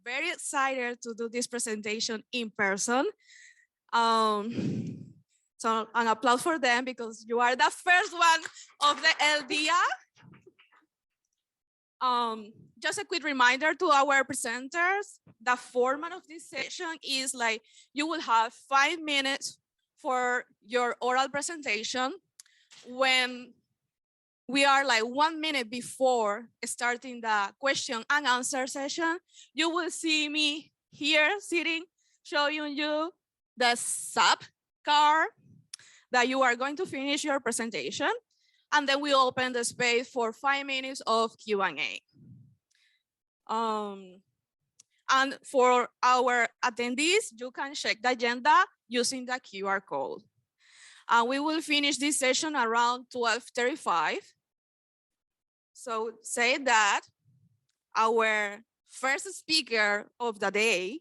very excited to do this presentation in person. So an applause for them because you are the first one of the LDA. Just a quick reminder to our presenters, the format of this session is like, you will have 5 minutes for your oral presentation. When we are like 1 minute before starting the question and answer session, you will see me here sitting, showing you the sub card that you are going to finish your presentation. And then we open the space for 5 minutes of Q&A. And for our attendees, you can check the agenda using the QR code. We will finish this session around 12:35. So say that our first speaker of the day,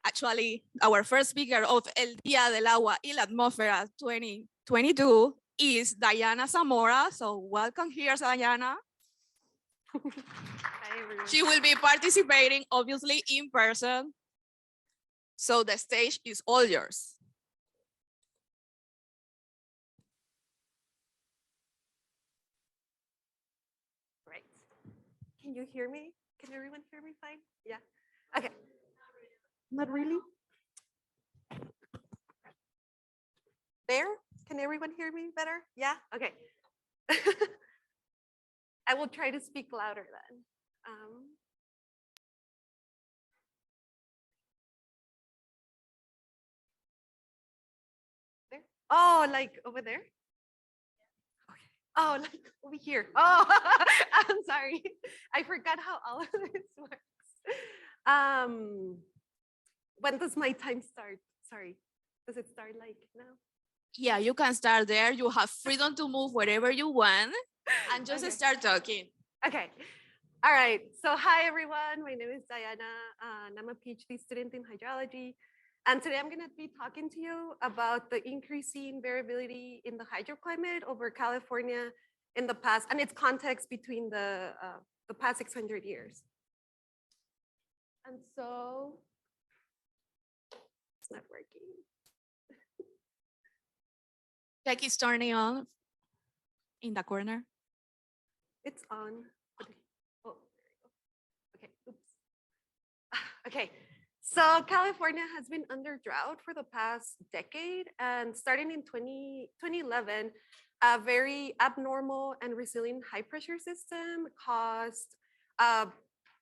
actually our first speaker of El Día del Agua y la Atmósfera 2022 is Diana Zamora. So welcome here, Diana. Hi, everyone. She will be participating, obviously, in person. So the stage is all yours. Right. Can you hear me? Can everyone hear me fine? Yeah. Okay. Not really? There? Can everyone hear me better? Yeah? Okay. I will try to speak louder then. There? Oh, like over there? Okay. Oh, like over here. Oh, I'm sorry. I forgot how all of this works. When does my time start? Sorry. Does it start like now? Yeah, you can start there. You have freedom to move wherever you want and just Okay. start talking. Okay. All right. So hi, everyone. My name is Diana, and I'm a PhD student in hydrology. And today I'm going to be talking to you about the increasing variability in the hydroclimate over California in the past and its context between the past 600 years. And so it's not working. Check is turning on in the corner. It's on. Okay. Oh, there we go. Okay. Oops. Okay. So California has been under drought for the past decade, and starting in 2011, a very abnormal and resilient high pressure system caused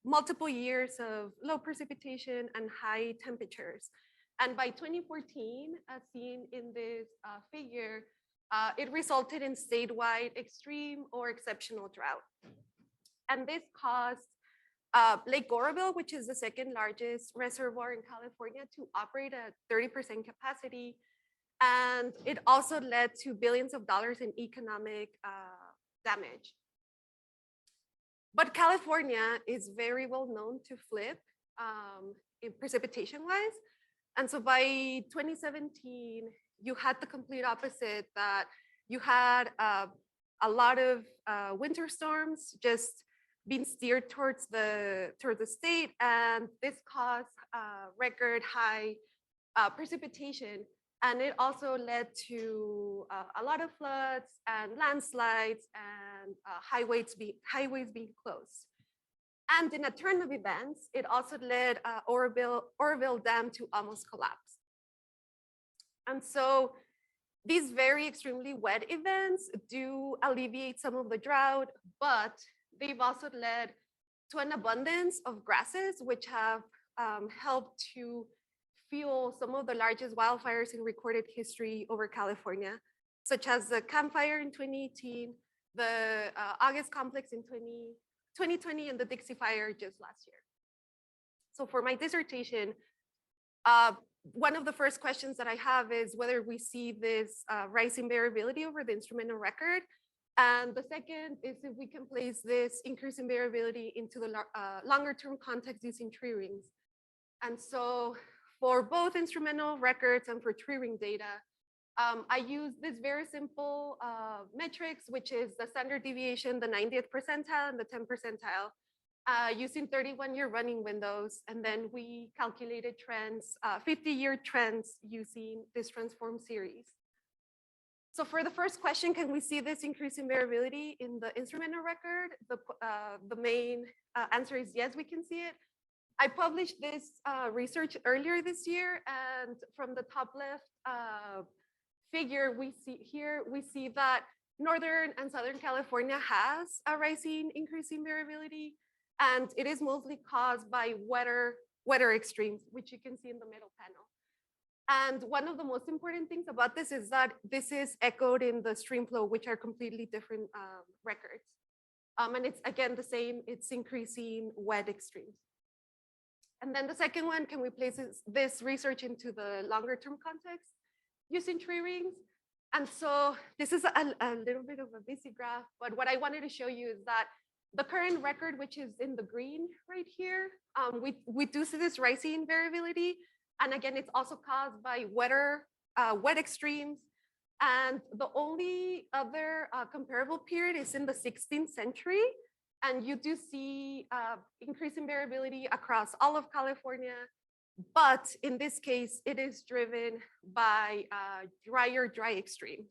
multiple years of low precipitation and high temperatures. And by 2014, as seen in this figure, it resulted in statewide extreme or exceptional drought. And this caused Lake Oroville, which is the second largest reservoir in California, to operate at 30% capacity. And it also led to billions of dollars in economic damage. But California is very well known to flip in precipitation-wise. And so by 2017, you had the complete opposite, that you had a lot of winter storms just being steered towards the state, and this caused record high precipitation. And it also led to a lot of floods and landslides and highways being closed. And in a turn of events, it also led Oroville Dam to almost collapse. And so these very extremely wet events do alleviate some of the drought, but they've also led to an abundance of grasses, which have helped to fuel some of the largest wildfires in recorded history over California, such as the Camp Fire in 2018, the August Complex in 2020, and the Dixie Fire just last year. So for my dissertation, one of the first questions that I have is whether we see this rising variability over the instrumental record. And the second is if we can place this increase in variability into the longer term context using tree rings. And so for both instrumental records and for tree ring data, I use this very simple metrics, which is the standard deviation, the 90th percentile and the 10th percentile. using 31-year running windows. And then we calculated trends, 50-year trends using this transform series. So for the first question, can we see this increase in variability in the instrumental record? The main answer is yes, we can see it. I published this research earlier this year, and from the top left figure we see that Northern and Southern California has a rising increasing variability, and it is mostly caused by weather extremes, which you can see in the middle panel. And one of the most important things about this is that this is echoed in the stream flow, which are completely different records. And it's again the same, it's increasing wet extremes. And then the second one, can we place this research into the longer term context using tree rings? And so this is a little bit of a busy graph, but what I wanted to show you is that the current record, which is in the green right here, we do see this rising variability. And again, it's also caused by wet extremes. And the only other comparable period is in the 16th century. And you do see increasing variability across all of California. But in this case, it is driven by dry extremes.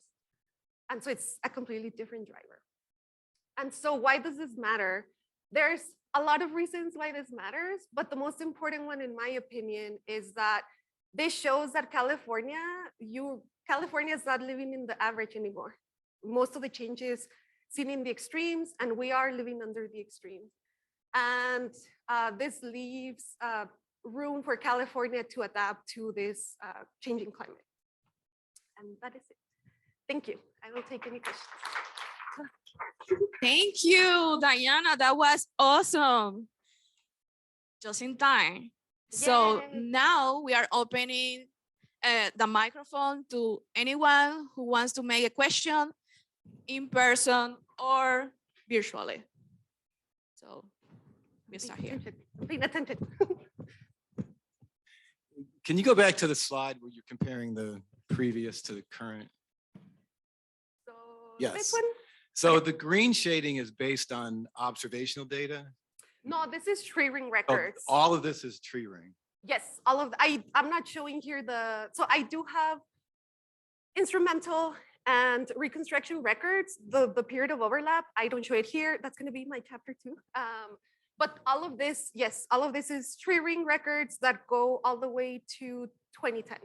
And so it's a completely different driver. And so why does this matter? There's a lot of reasons why this matters, but the most important one, in my opinion, is that this shows that California is not living in the average anymore. Most of the changes seen in the extremes, and we are living under the extremes. And this leaves room for California to adapt to this changing climate. And that is it. Thank you. I will take any questions. Thank you, Diana. That was awesome. Just in time. So Yay. now we are opening the microphone to anyone who wants to make a question in person or virtually. So we start here. Paying attention. Can you go back to the slide where you're comparing the previous to the current? So Yes. this one? So the green shading is based on observational data? No, this is tree ring Oh, records. all of this is tree ring. Yes, all of I'm not showing here so I do have instrumental and reconstruction records, the period of overlap. I don't show it here. That's going to be my chapter 2. But all of this, yes, all of this is tree ring records that go all the way to 2010.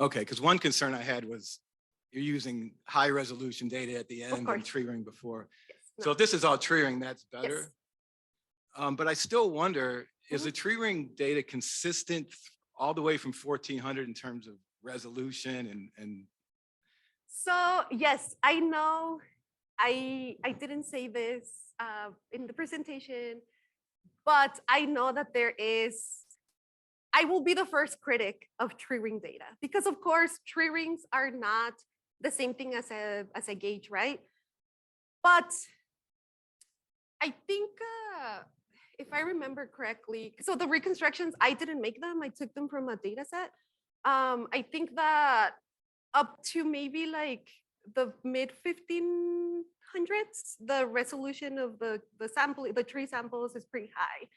Okay, because one concern I had was you're using high resolution data at the end and tree ring before. Yes, So if this is all tree ring, that's better. Yes. But I still wonder, is the tree ring data consistent all the way from 1400 in terms of resolution and So yes, I know I didn't say this in the presentation, but I know that I will be the first critic of tree ring data, because of course tree rings are not the same thing as a gauge, right? But I think if I remember correctly, so the reconstructions, I didn't make them, I took them from a data set. I think that up to maybe like the mid 1500s, the resolution of the tree samples is pretty high.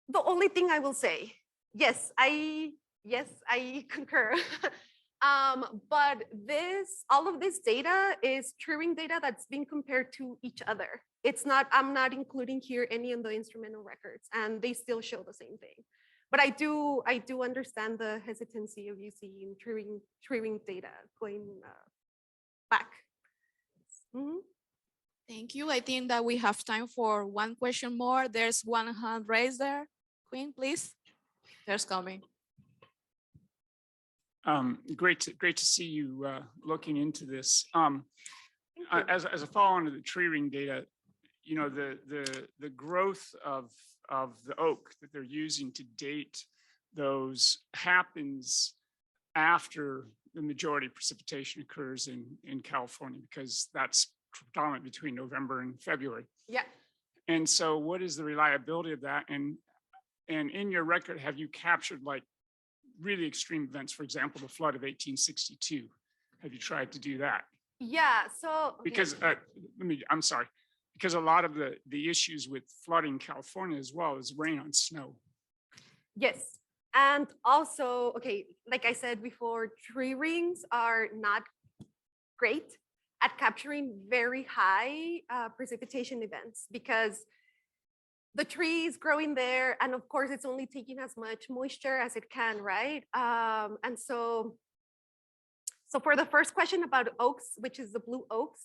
The only thing I will say, yes, I concur. But all of this data is tree ring data that's being compared to each other. I'm not including here any of the instrumental records, and they still show the same thing. But I do understand the hesitancy of using tree ring data going back. Mm-hmm. Thank you. I think that we have time for one question more. There's one hand raised there. Queen, please. There's coming. Great to see you looking into this. As a follow-on to the tree ring data, you know, the growth of the oak that they're using to date those happens after the majority of precipitation occurs in California, because that's predominant between November and February. Yeah. And so what is the reliability of that? And in your record, have you captured like really extreme events, for example, the flood of 1862? Have you tried to do that? Yeah, so. Because, I'm sorry, because a lot of the issues with flooding in California as well is rain on snow. Yes. And also, okay, like I said before, tree rings are not great at capturing very high precipitation events because the tree is growing there. And of course, it's only taking as much moisture as it can, right? And so for the first question about oaks, which is the blue oaks,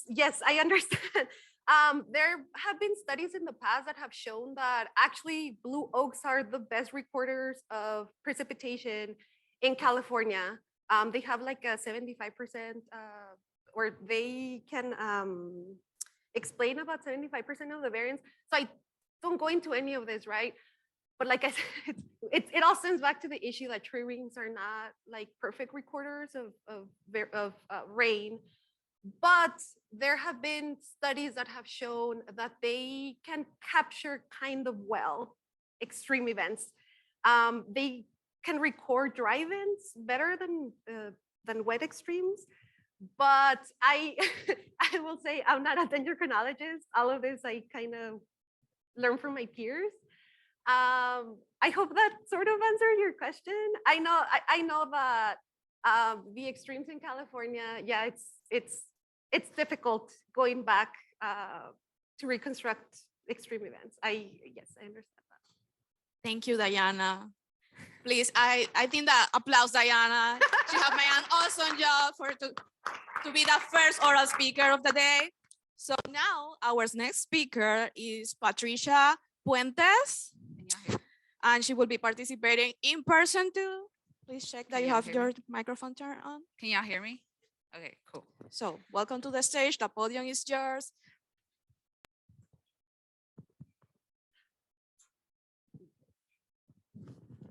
yes, I understand. There have been studies in the past that have shown that actually blue oaks are the best recorders of precipitation in California. They have like a 75%, or they can explain about 75% of the variance. So I don't go into any of this, right? But like I said, it all stems back to the issue that tree rings are not like perfect recorders of rain. But there have been studies that have shown that they can capture kind of well extreme events. They can record dry events better than wet extremes. But I will say I'm not a dendrochronologist. All of this I kind of learned from my peers. I hope that sort of answered your question. I know that the extremes in California, yeah, it's difficult going back to reconstruct extreme events. Yes, I understand that. Thank you, Diana. Please, I think that applause Diana. She has made an awesome job to be the first oral speaker of the day. So now our next speaker is Patricia Puentes, and she will be participating in person too. Please check that you have your microphone turned on. Can y'all hear me? Okay, cool. So welcome to the stage. The podium is yours.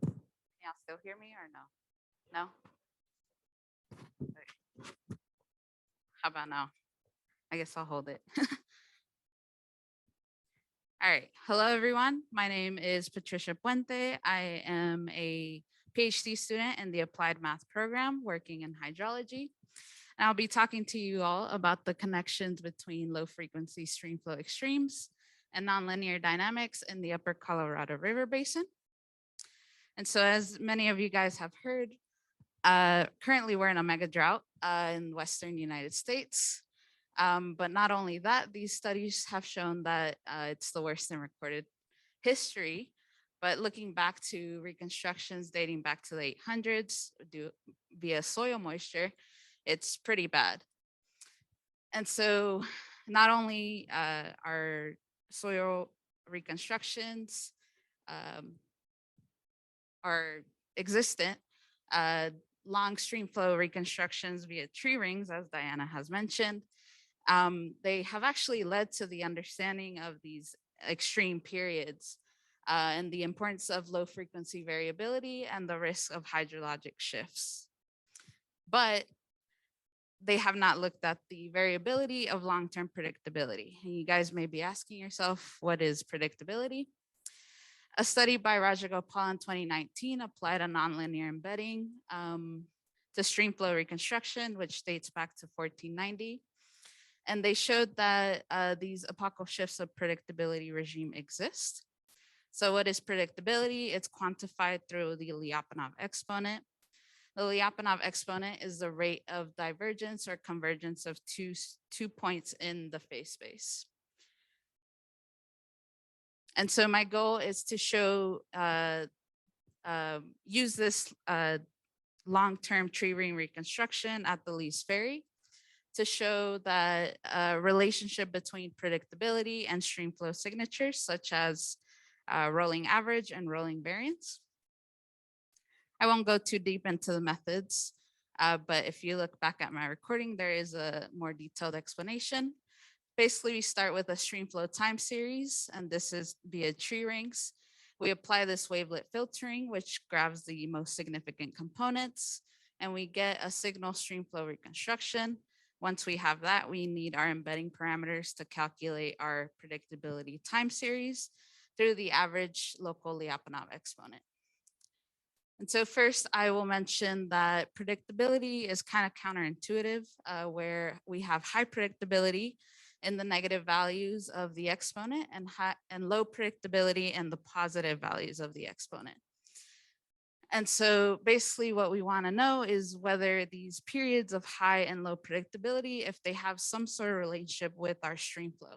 Can y'all still hear me or no? No? Okay. How about now? I guess I'll hold it. All right. Hello, everyone. My name is Patricia Puente. I am a PhD student in the Applied Math program working in hydrology. And I'll be talking to you all about the connections between low frequency streamflow extremes and nonlinear dynamics in the upper Colorado River Basin. And so as many of you guys have heard, currently we're in a mega drought in Western United States. But not only that, these studies have shown that it's the worst in recorded history. But looking back to reconstructions dating back to the 800s via soil moisture, it's pretty bad. And so not only are soil reconstructions are existent, long stream flow reconstructions via tree rings, as Diana has mentioned, they have actually led to the understanding of these extreme periods and the importance of low frequency variability and the risk of hydrologic shifts. But they have not looked at the variability of long-term predictability. And you guys may be asking yourself, what is predictability? A study by Rajagopal in 2019 applied a nonlinear embedding to streamflow reconstruction, which dates back to 1490. And they showed that these epochal shifts of predictability regime exist. So what is predictability? It's quantified through the Lyapunov exponent. The Lyapunov exponent is the rate of divergence or convergence of two points in the phase space. And so my goal is to show, use this long-term tree ring reconstruction at the Lee's Ferry to show that a relationship between predictability and streamflow signatures, such as rolling average and rolling variance. I won't go too deep into the methods, but if you look back at my recording, there is a more detailed explanation. Basically, we start with a streamflow time series, and this is via tree rings. We apply this wavelet filtering, which grabs the most significant components, and we get a signal streamflow reconstruction. Once we have that, we need our embedding parameters to calculate our predictability time series through the average local Lyapunov exponent. And so first, I will mention that predictability is kind of counterintuitive, where we have high predictability in the negative values of the exponent and low predictability in the positive values of the exponent. And so basically what we want to know is whether these periods of high and low predictability, if they have some sort of relationship with our stream flow.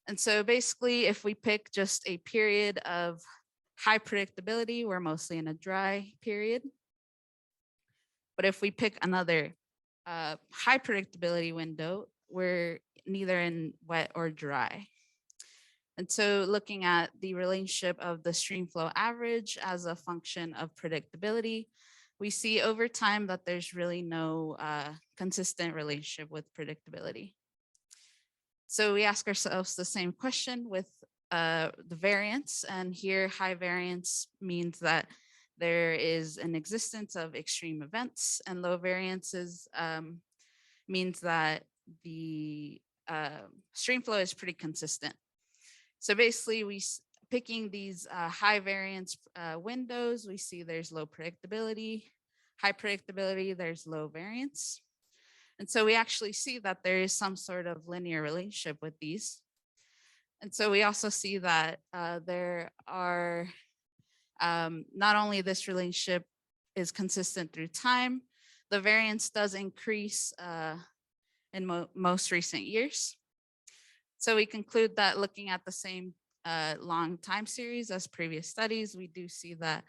And so basically, if we pick just a period of high predictability, we're mostly in a dry period. But if we pick another high predictability window, we're neither in wet or dry. And so looking at the relationship of the stream flow average as a function of predictability, we see over time that there's really no consistent relationship with predictability. So we ask ourselves the same question with the variance, and here high variance means that there is an existence of extreme events, and low variances means that the stream flow is pretty consistent. So basically, picking these high variance windows, we see there's low predictability, high predictability, there's low variance. And so we actually see that there is some sort of linear relationship with these. And so we also see that there are not only this relationship is consistent through time, the variance does increase in most recent years. So we conclude that looking at the same long time series as previous studies, we do see that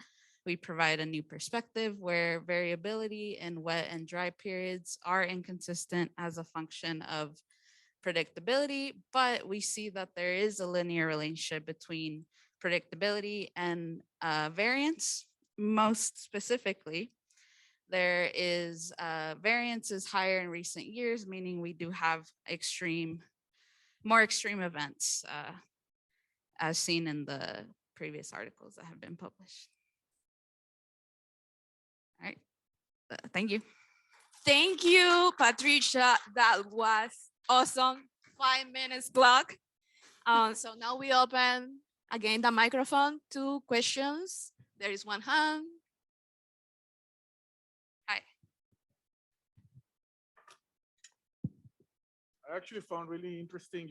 we provide a new perspective where variability in wet and dry periods are inconsistent as a function of predictability, but we see that there is a linear relationship between predictability and variance. Most specifically, there is variance is higher in recent years, meaning we do have more extreme events as seen in the previous articles that have been published. All right, thank you. Thank you, Patricia. That was awesome. 5 minutes clock. So now we open again the microphone to questions. There is one hand. Hi. I actually found really interesting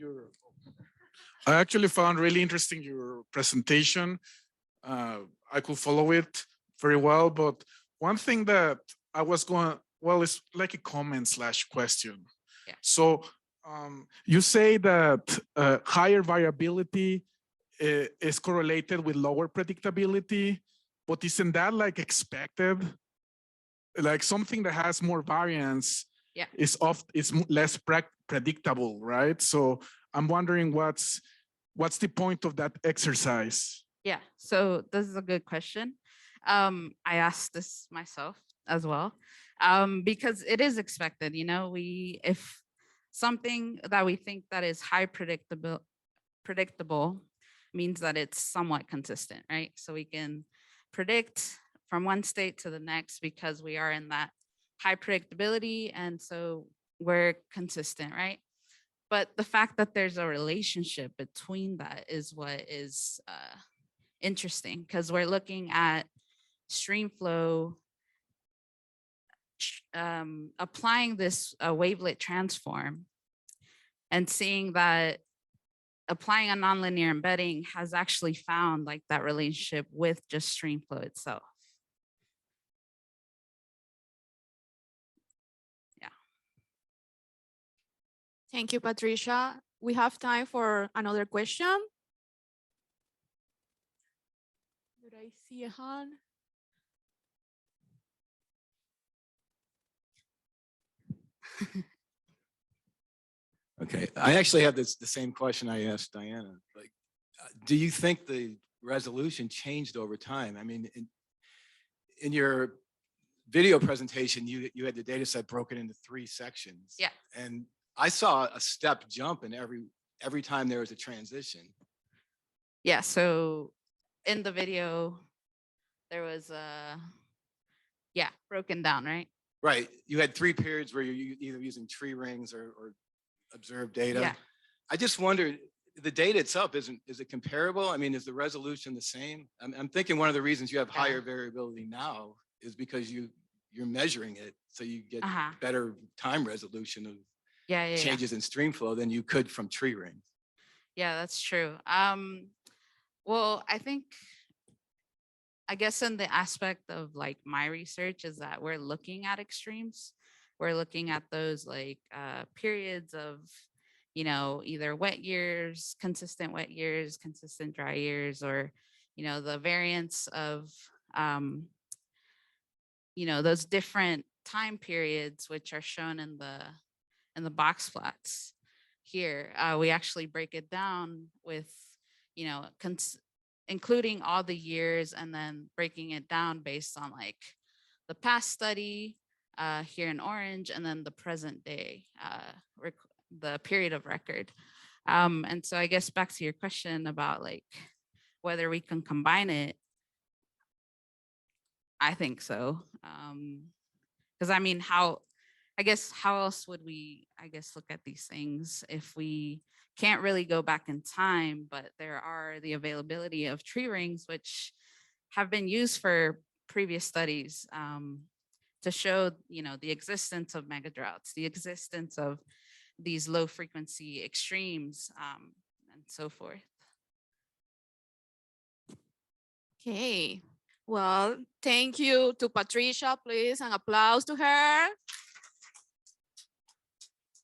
your presentation. I could follow it very well, but one thing that I was it's like a comment / question. Yeah. So you say that higher variability is correlated with lower predictability, but isn't that like expected? Like something that has more variance is less predictable, right? So I'm wondering what's the point of that exercise? Yeah, so this is a good question. I asked this myself as well, because it is expected, if something that we think that is high predictable means that it's somewhat consistent, right? So we can predict from one state to the next because we are in that high predictability, and so we're consistent, right? But the fact that there's a relationship between that is what is interesting, because we're looking at stream flow, applying this wavelet transform and seeing that applying a nonlinear embedding has actually found like that relationship with just stream flow itself. Yeah. Thank you, Patricia. We have time for another question. Did I see a hand? Okay, I actually have the same question I asked Diana. Like, do you think the resolution changed over time? I mean, in your video presentation, you had the data set broken into 3 sections. Yeah. And I saw a step jump in every time there was a transition. Yeah, so in the video, there was broken down, right? Right. You had 3 periods where you're either using tree rings or observed data. Yeah. I just wondered, the data itself is it comparable? I mean, is the resolution the same? I'm thinking one of the reasons you have higher variability now is because you're measuring it, so you get better time resolution of changes in stream flow than you could from tree rings. Yeah, that's true. Well, I guess in the aspect of like my research is that we're looking at extremes. We're looking at those like periods of, you know, either wet years, consistent dry years, or, you know, the variance of, you know, those different time periods, which are shown in the box plots here. We actually break it down with, you know, including all the years and then breaking it down based on like the past study here in orange and then the present day, the period of record. And so I guess back to your question about like whether we can combine it, I think so. Because I mean, how else would we, look at these things if we can't really go back in time, but there are the availability of tree rings, which have been used for previous studies to show, you know, the existence of mega droughts, the existence of these low frequency extremes, and so forth. Okay. Well, thank you to Patricia, please, an applause to her.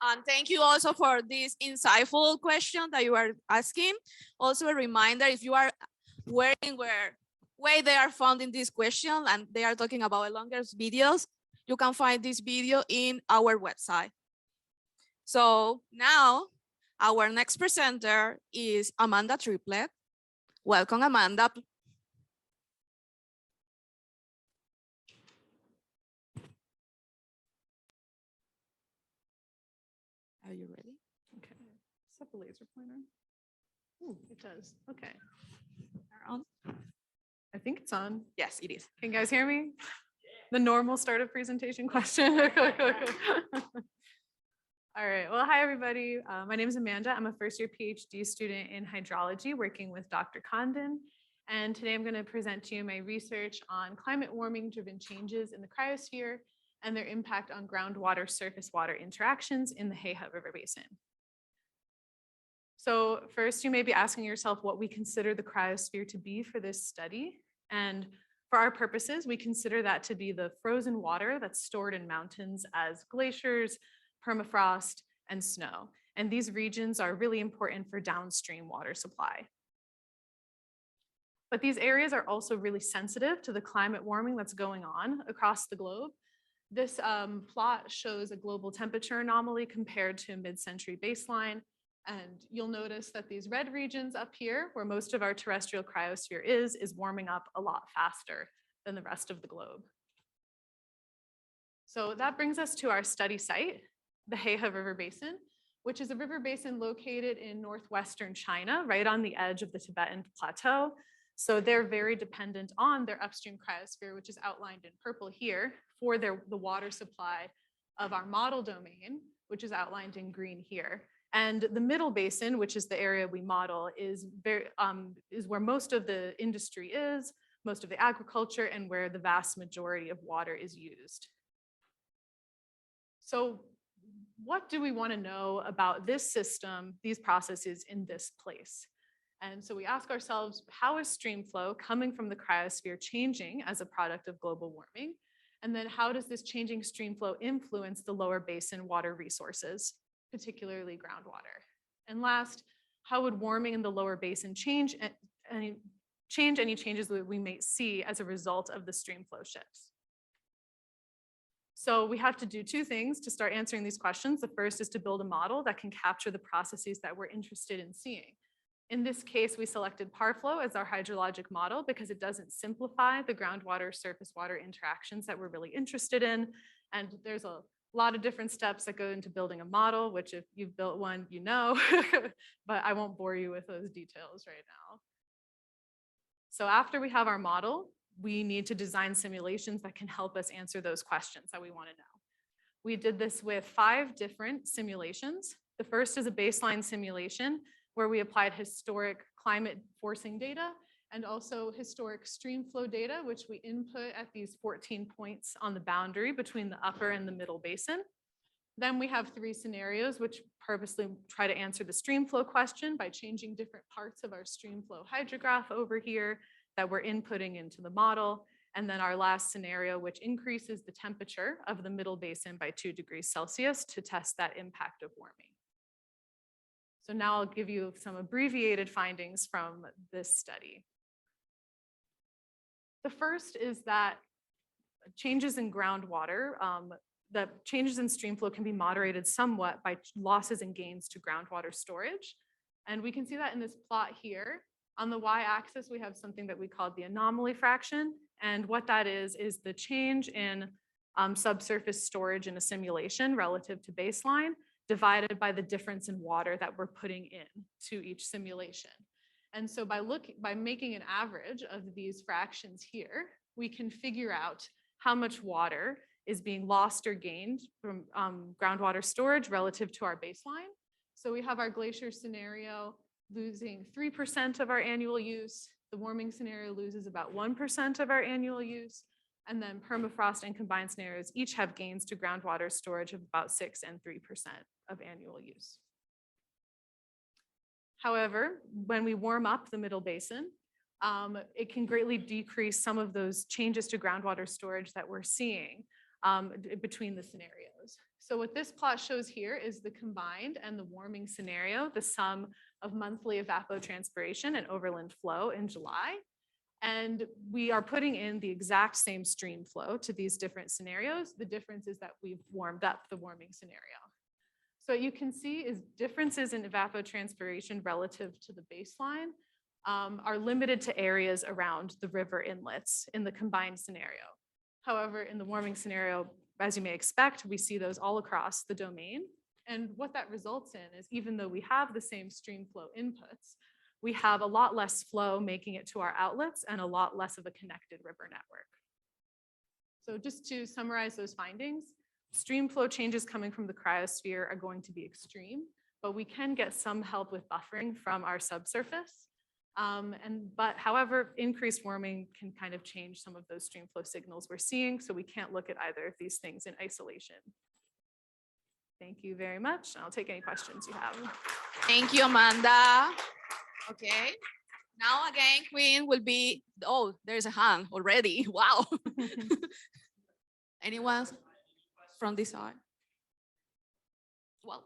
And thank you also for this insightful question that you are asking. Also a reminder, if you are wondering where they are found in this question and they are talking about longer videos, you can find this video in our website. So now our next presenter is Amanda Triplett. Welcome, Amanda. Are you ready? Okay. Does that have a laser pointer? Ooh, it does. Okay. On? I think it's on. Yes, it is. Can you guys hear me? The normal start of presentation question. All right. Well, hi, everybody. My name is Amanda. I'm a first-year PhD student in hydrology working with Dr. Condon. And today I'm going to present to you my research on climate warming-driven changes in the cryosphere and their impact on groundwater surface water interactions in the Heyhat River Basin. So first, you may be asking yourself what we consider the cryosphere to be for this study. And for our purposes, we consider that to be the frozen water that's stored in mountains as glaciers, permafrost, and snow. And these regions are really important for downstream water supply. But these areas are also really sensitive to the climate warming that's going on across the globe. This plot shows a global temperature anomaly compared to a mid-century baseline. And you'll notice that these red regions up here, where most of our terrestrial cryosphere is warming up a lot faster than the rest of the globe. So that brings us to our study site, the Heyhat River Basin, which is a river basin located in northwestern China, right on the edge of the Tibetan Plateau. So they're very dependent on their upstream cryosphere, which is outlined in purple here, for the water supply of our model domain, which is outlined in green here. And the middle basin, which is the area we model, is where most of the industry is, most of the agriculture, and where the vast majority of water is used. So what do we want to know about this system, these processes in this place? And so we ask ourselves, how is stream flow coming from the cryosphere changing as a product of global warming? And then how does this changing stream flow influence the lower basin water resources, particularly groundwater? And last, how would warming in the lower basin change any changes that we may see as a result of the stream flow shifts? So we have to do two things to start answering these questions. The first is to build a model that can capture the processes that we're interested in seeing. In this case, we selected PARFlow as our hydrologic model because it doesn't simplify the groundwater surface water interactions that we're really interested in. And there's a lot of different steps that go into building a model, which if you've built one, you know, but I won't bore you with those details right now. So after we have our model, we need to design simulations that can help us answer those questions that we want to know. We did this with 5 different simulations. The first is a baseline simulation where we applied historic climate forcing data and also historic stream flow data, which we input at these 14 points on the boundary between the upper and the middle basin. Then we have 3 scenarios, which purposely try to answer the stream flow question by changing different parts of our stream flow hydrograph over here that we're inputting into the model. And then our last scenario, which increases the temperature of the middle basin by 2 degrees Celsius to test that impact of warming. So now I'll give you some abbreviated findings from this study. The first is that changes in groundwater, the changes in stream flow can be moderated somewhat by losses and gains to groundwater storage. And we can see that in this plot here. On the y-axis, we have something that we call the anomaly fraction. And what that is the change in subsurface storage in a simulation relative to baseline divided by the difference in water that we're putting in to each simulation. And so by making an average of these fractions here, we can figure out how much water is being lost or gained from groundwater storage relative to our baseline. So we have our glacier scenario losing 3% of our annual use. The warming scenario loses about 1% of our annual use. And then permafrost and combined scenarios each have gains to groundwater storage of about 6 and 3% of annual use. However, when we warm up the middle basin, it can greatly decrease some of those changes to groundwater storage that we're seeing between the scenarios. So what this plot shows here is the combined and the warming scenario, the sum of monthly evapotranspiration and overland flow in July. And we are putting in the exact same stream flow to these different scenarios. The difference is that we've warmed up the warming scenario. So what you can see is differences in evapotranspiration relative to the baseline are limited to areas around the river inlets in the combined scenario. However, in the warming scenario, as you may expect, we see those all across the domain. And what that results in is even though we have the same stream flow inputs, we have a lot less flow making it to our outlets and a lot less of a connected river network. So just to summarize those findings, stream flow changes coming from the cryosphere are going to be extreme, but we can get some help with buffering from our subsurface. But however, increased warming can kind of change some of those stream flow signals we're seeing, so we can't look at either of these things in isolation. Thank you very much. I'll take any questions you have. Thank you, Amanda. Okay. Now again, Queen will be, oh, there's a hand already. Wow. Anyone from this side? Well.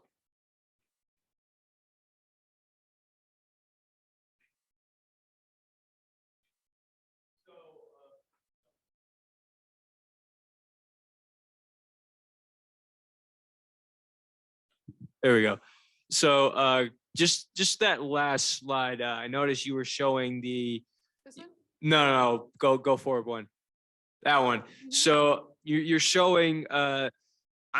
There we go. So just that last slide, I noticed you were showing the. This one? No, go forward one. That one. So you're showing. I'm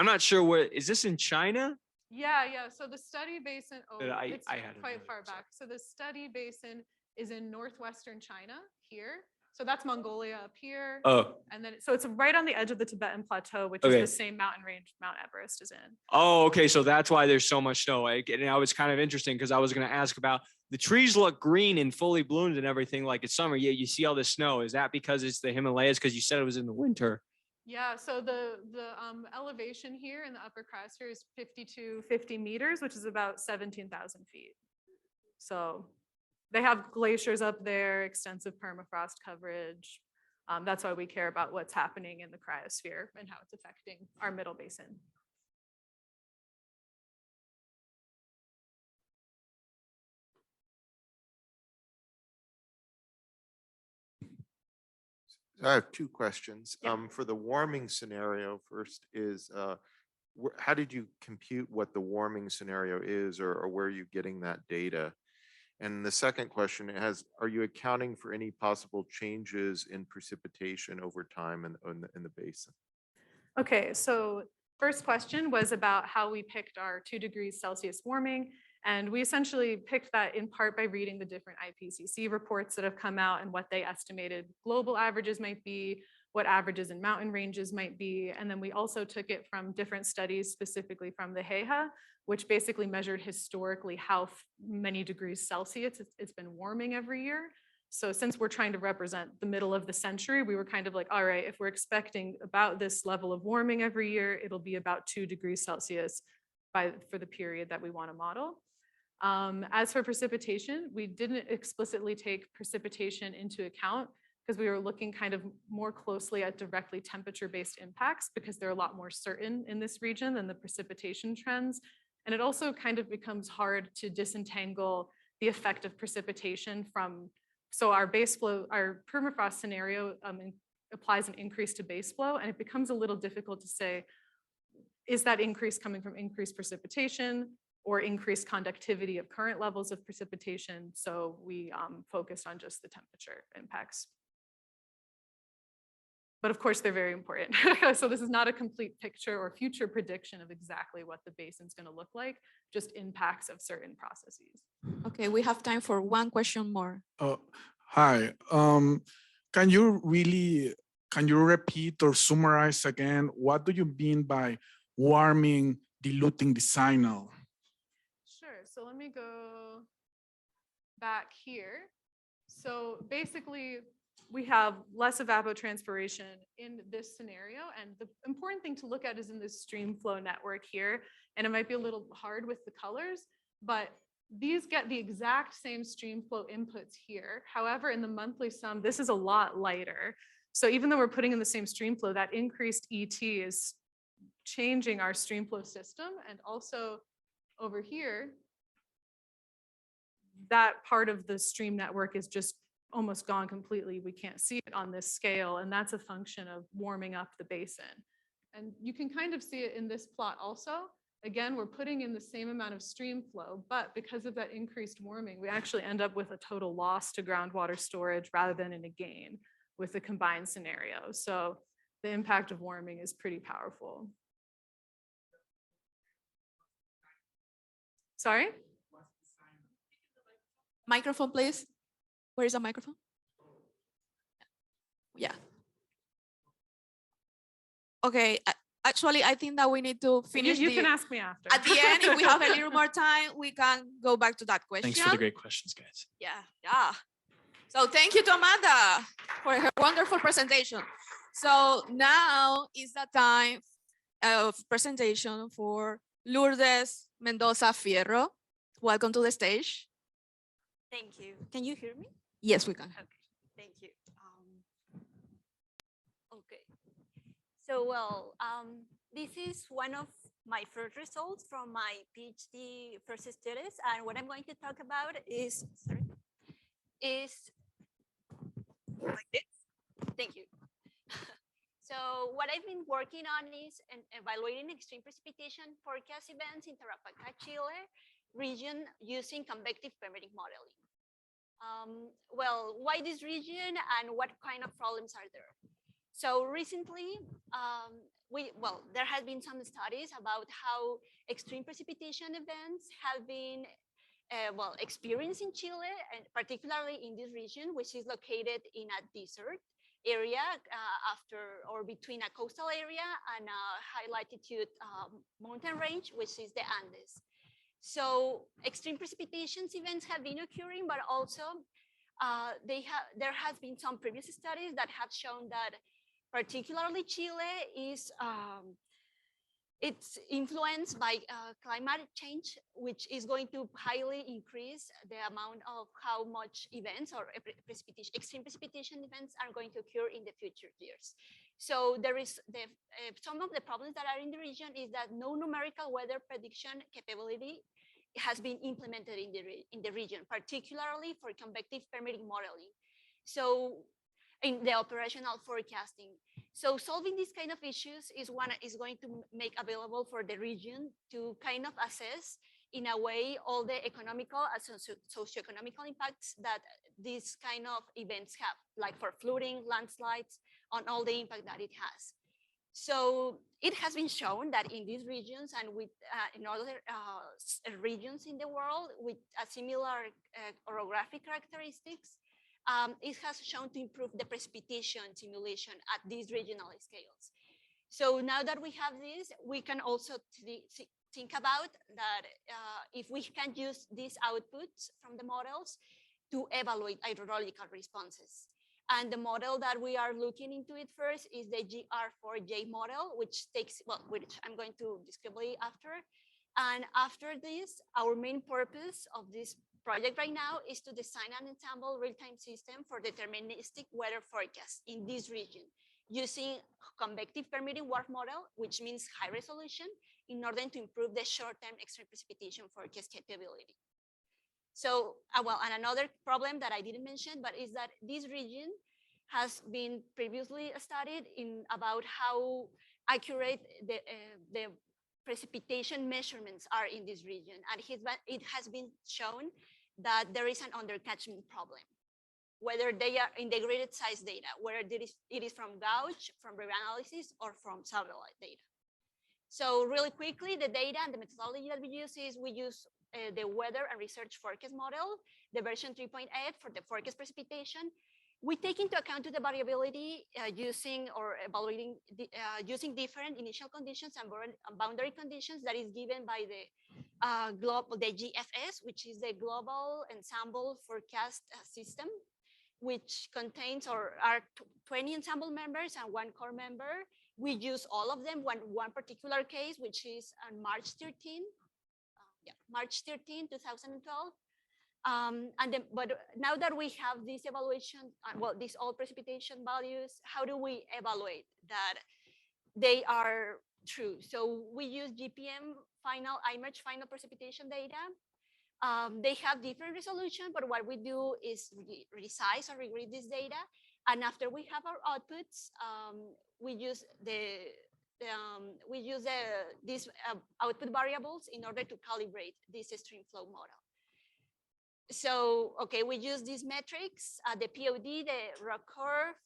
not sure where is this in China? Yeah. So the study basin. Oh, it's I had quite far back. So the study basin is in northwestern China here. So that's Mongolia up here. Oh. And then, so it's right on the edge of the Tibetan Plateau, which is the same mountain range Mount Everest is in. Oh, okay. So that's why there's so much snow. And I was kind of interesting because I was going to ask about the trees look green and fully bloomed and everything like it's summer. Yeah, you see all the snow. Is that because it's the Himalayas? Because you said it was in the winter. Yeah, so the elevation here in the upper cryosphere is 50 meters, which is about 17,000 feet. So they have glaciers up there, extensive permafrost coverage. That's why we care about what's happening in the cryosphere and how it's affecting our middle basin. I have 2 questions. For the warming scenario, first is, how did you compute what the warming scenario is, or where are you getting that data? And the second question are you accounting for any possible changes in precipitation over time in the basin? Okay, so first question was about how we picked our 2 degrees Celsius warming. And we essentially picked that in part by reading the different IPCC reports that have come out and what they estimated global averages might be, what averages in mountain ranges might be. And then we also took it from different studies, specifically from the HEHA, which basically measured historically how many degrees Celsius it's been warming every year. So since we're trying to represent the middle of the century, we were kind of like, all right, if we're expecting about this level of warming every year, it'll be about 2 degrees Celsius for the period that we want to model. As for precipitation, we didn't explicitly take precipitation into account because we were looking kind of more closely at directly temperature-based impacts because they're a lot more certain in this region than the precipitation trends. And it also kind of becomes hard to disentangle the effect of precipitation from, so our base flow, our permafrost scenario applies an increase to base flow, and it becomes a little difficult to say, is that increase coming from increased precipitation or increased conductivity of current levels of precipitation? So we focused on just the temperature impacts. But of course, they're very important. So this is not a complete picture or future prediction of exactly what the basin's going to look like, just impacts of certain processes. Okay, we have time for one question more. Hi. Can you repeat or summarize again, what do you mean by warming diluting the signal? Sure. So let me go back here. So basically, we have less evapotranspiration in this scenario. And the important thing to look at is in this stream flow network here. And it might be a little hard with the colors, but these get the exact same stream flow inputs here. However, in the monthly sum, this is a lot lighter. So even though we're putting in the same stream flow, that increased ET is changing our stream flow system. And also over here, that part of the stream network is just almost gone completely. We can't see it on this scale. And that's a function of warming up the basin. And you can kind of see it in this plot also. Again, we're putting in the same amount of stream flow, but because of that increased warming, we actually end up with a total loss to groundwater storage rather than in a gain with the combined scenario. So the impact of warming is pretty powerful. Sorry? Microphone, please. Where is the microphone? Yeah. Okay. Actually, I think that we need to finish. You can ask me after. At the end, if we have a little more time, we can go back to that question. Thanks for the great questions, guys. Yeah. So thank you to Amanda for her wonderful presentation. So now is the time of presentation for Lourdes Mendoza Fierro. Welcome to the stage. Thank you. Can you hear me? Yes, we can. Okay, thank you. Okay. So, well, this is one of my first results from my PhD first studies. And what I'm going to talk about is like this. Thank you. So what I've been working on is evaluating extreme precipitation forecast events in Tarapacá, Chile region using convective permitting modeling. Well, why this region and what kind of problems are there? So recently, there has been some studies about how extreme precipitation events have been experienced in Chile, and particularly in this region, which is located in a desert area between a coastal area and a high latitude mountain range, which is the Andes. So extreme precipitation events have been occurring, but also there has been some previous studies that have shown that particularly Chile is it's influenced by climate change, which is going to highly increase the amount of how much events or extreme precipitation events are going to occur in the future years. So there is some of the problems that are in the region is that no numerical weather prediction capability has been implemented in the region, particularly for convective permitting modeling. So in the operational forecasting. So solving these kind of issues is going to make available for the region to kind of assess in a way all the economical and socioeconomical impacts that these kind of events have, like for flooding, landslides, on all the impact that it has. So it has been shown that in these regions and with in other regions in the world with a similar orographic characteristics, it has shown to improve the precipitation simulation at these regional scales. So now that we have this, we can also think about that if we can use these outputs from the models to evaluate hydrological responses. And the model that we are looking into it first is the GR4J model, which takes, well, which I'm going to describe after. And after this, our main purpose of this project right now is to design an ensemble real-time system for deterministic weather forecast in this region using convective permitting WRF model, which means high resolution, in order to improve the short-term extreme precipitation forecast capability. So, well, and another problem that I didn't mention, but is that this region has been previously studied in about how accurate the precipitation measurements are in this region. And it has been shown that there is an undercatchment problem, whether they are integrated size data, whether it is from gauge, from reanalysis, or from satellite data. So really quickly, the data and the methodology that we use is we use the weather and research forecast model, the version 3.8 for the forecast precipitation. We take into account the variability using or evaluating using different initial conditions and boundary conditions that is given by the GFS, which is the Global Ensemble Forecast System, which contains or are 20 ensemble members and 1 core member. We use all of them. One particular case, which is on March 13, March 13, 2012. But now that we have this evaluation, well, these all precipitation values, how do we evaluate that they are true? So we use GPM IMERGE final precipitation data. They have different resolution, but what we do is resize or regrade this data. And after we have our outputs, we use these output variables in order to calibrate this stream flow model. So, okay, we use these metrics, the POD, the rock curve,